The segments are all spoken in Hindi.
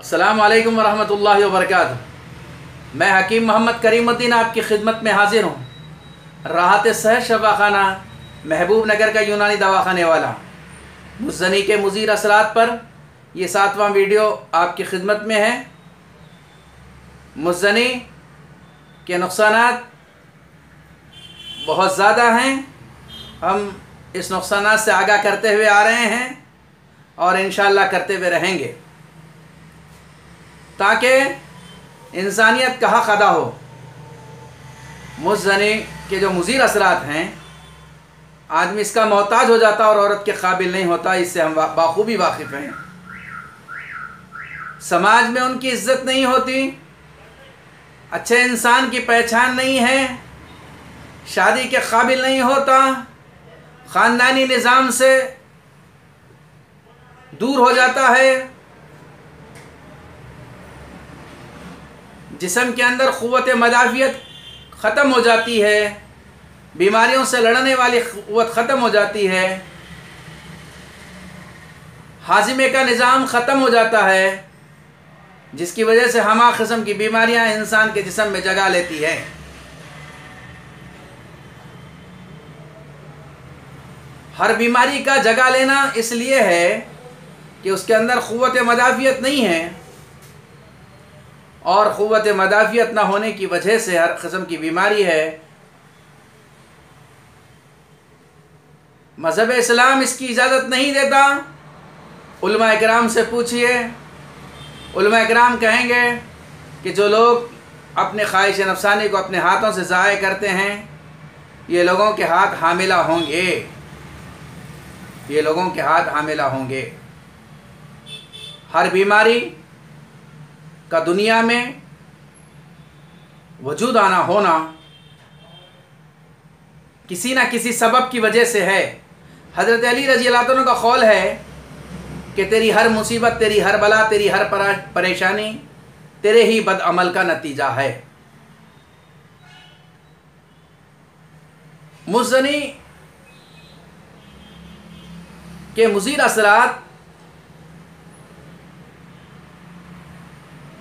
अस्सलामु अलैकुम वरहमतुल्लाहि वबरकातुहू। मैं हकीम मोहम्मद करीमुद्दीन आपकी खिदमत में हाजिर हूँ। राहत सहज शफाखाना महबूब नगर का यूनानी दवाखाने वाला मुज़्ज़नी के मुज़ीर असरात पर ये 7वां वीडियो आपकी खिदमत में है। मुज़्ज़नी के नुक़सानात बहुत ज़्यादा हैं। हम इस नुक़सानात से आगाह करते हुए आ रहे हैं और इंशाअल्लाह करते हुए रहेंगे ताकि इंसानियत का हक़ अदा हो। मुज़्ज़नी के जो मुज़ीर असरात हैं, आदमी इसका मोहताज हो जाता और औरत के काबिल नहीं होता। इससे हम बाखूबी वाकिफ़ हैं। समाज में उनकी इज़्ज़त नहीं होती, अच्छे इंसान की पहचान नहीं है, शादी के काबिल नहीं होता, ख़ानदानी निज़ाम से दूर हो जाता है, जिस्म के अंदर क़ुव्वत मदाफ़ियत ख़त्म हो जाती है, बीमारियों से लड़ने वाली क़ुव्वत ख़त्म हो जाती है, हाज़िमे का निज़ाम ख़त्म हो जाता है, जिसकी वजह से हमा किस्म की बीमारियां इंसान के जिस्म में जगह लेती है। हर बीमारी का जगह लेना इसलिए है कि उसके अंदर क़ुव्वत मदाफ़ियत नहीं है, और क़ुव्वत मदाफ़ियत ना होने की वजह से हर किस्म की बीमारी है। मज़हब इस्लाम इसकी इजाज़त नहीं देता। उलमा इकराम से पूछिए, उलमा इकराम कहेंगे कि जो लोग अपने ख्वाहिश नफसानी को अपने हाथों से ज़ाय करते हैं, ये लोगों के हाथ हामिला होंगे, ये लोगों के हाथ हामिला होंगे। हर बीमारी का दुनिया में वजूद आना होना किसी न किसी सबब की वजह से है। हज़रत अली रज़ी अल्लाह अन्हु का कौल है कि तेरी हर मुसीबत, तेरी हर बला, तेरी हर परेशानी तेरे ही बदअमल का नतीजा है। मुज़्ज़नी के मुज़ीर असरात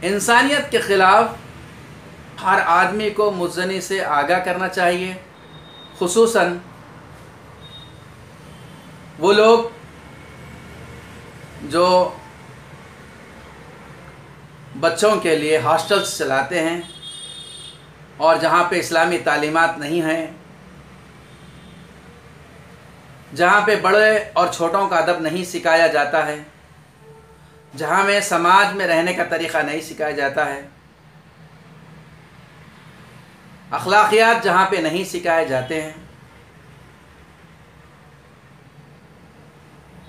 इंसानियत के ख़िलाफ़ हर आदमी को मुज़्ज़नी से आगाह करना चाहिए। खुसूसन वो लोग जो बच्चों के लिए हॉस्टल्स चलाते हैं और जहाँ पे इस्लामी तालीमात नहीं हैं, जहाँ पे बड़े और छोटों का अदब नहीं सिखाया जाता है, जहाँ में समाज में रहने का तरीक़ा नहीं सिखाया जाता है, अखलाक़ियात जहाँ पे नहीं सिखाए जाते हैं,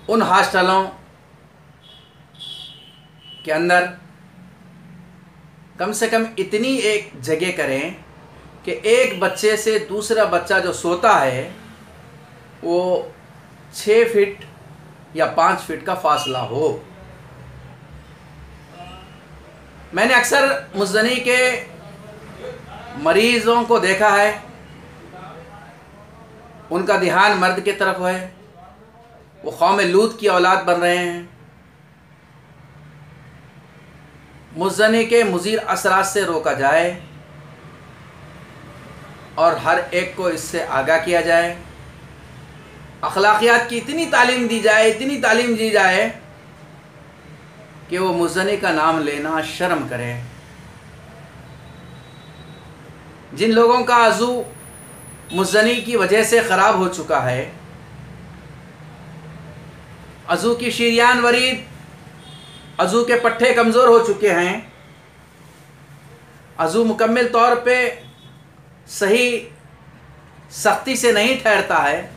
उन हॉस्टलों के अंदर कम से कम इतनी एक जगह करें कि एक बच्चे से दूसरा बच्चा जो सोता है वो 6 फीट या 5 फीट का फासला हो। मैंने अक्सर मुज़्ज़नी के मरीज़ों को देखा है, उनका ध्यान मर्द की तरफ है, वो कौम लूत की औलाद बन रहे हैं। मुज़्ज़नी के मुज़ीर असरात से रोका जाए और हर एक को इससे आगाह किया जाए। अखलाक़ियात की इतनी तालीम दी जाए, इतनी तालीम दी जाए कि वो मुज़्ज़नी का नाम लेना शर्म करें। जिन लोगों का अज़ू मुज़्ज़नी की वजह से ख़राब हो चुका है, अज़ू की शीरियान वरीद, अज़ू के पट्टे कमज़ोर हो चुके हैं, अज़ू मुकम्मल तौर पे सही सख्ती से नहीं ठहरता है,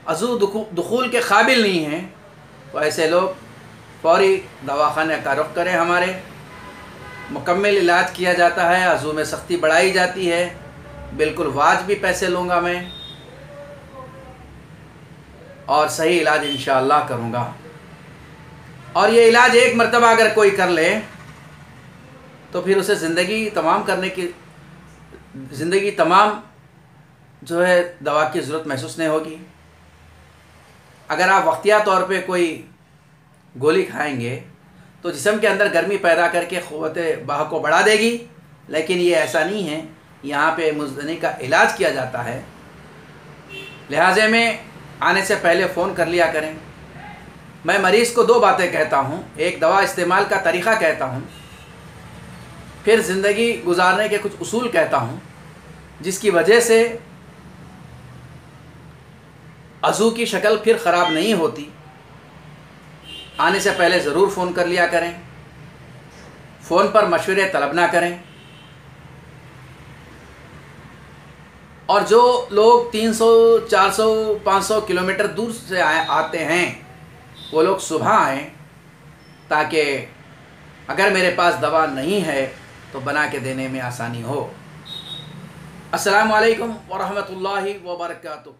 अज़ू दुखूल के काबिल नहीं हैं, तो ऐसे लोग फौरी दवाखाने का रुख करें। हमारे मुकम्मल इलाज किया जाता है, अज़ू में सख्ती बढ़ाई जाती है, बिल्कुल वाजिबी पैसे लूँगा मैं और सही इलाज इंशाअल्लाह करूँगा। और ये इलाज एक मरतबा अगर कोई कर ले तो फिर उसे ज़िंदगी तमाम जो है दवा की ज़रूरत महसूस नहीं होगी। अगर आप वक्तिया तौर पे कोई गोली खाएंगे तो जिस्म के अंदर गर्मी पैदा करके क़ुव्वत बाह को बढ़ा देगी, लेकिन ये ऐसा नहीं है। यहाँ पे मुज़दनी का इलाज किया जाता है। लिहाजे में आने से पहले फ़ोन कर लिया करें। मैं मरीज़ को 2 बातें कहता हूँ, एक दवा इस्तेमाल का तरीक़ा कहता हूँ, फिर ज़िंदगी गुजारने के कुछ उसूल कहता हूँ, जिसकी वजह से अज़ू की शक्ल फिर ख़राब नहीं होती। आने से पहले ज़रूर फ़ोन कर लिया करें। फ़ोन पर मशवरे तलब ना करें। और जो लोग 300, 400, 500 किलोमीटर दूर से आते हैं वो लोग सुबह आएँ, ताकि अगर मेरे पास दवा नहीं है तो बना के देने में आसानी हो। अस्सलामु अलैकुम व रहमतुल्लाहि व बरकातुहू।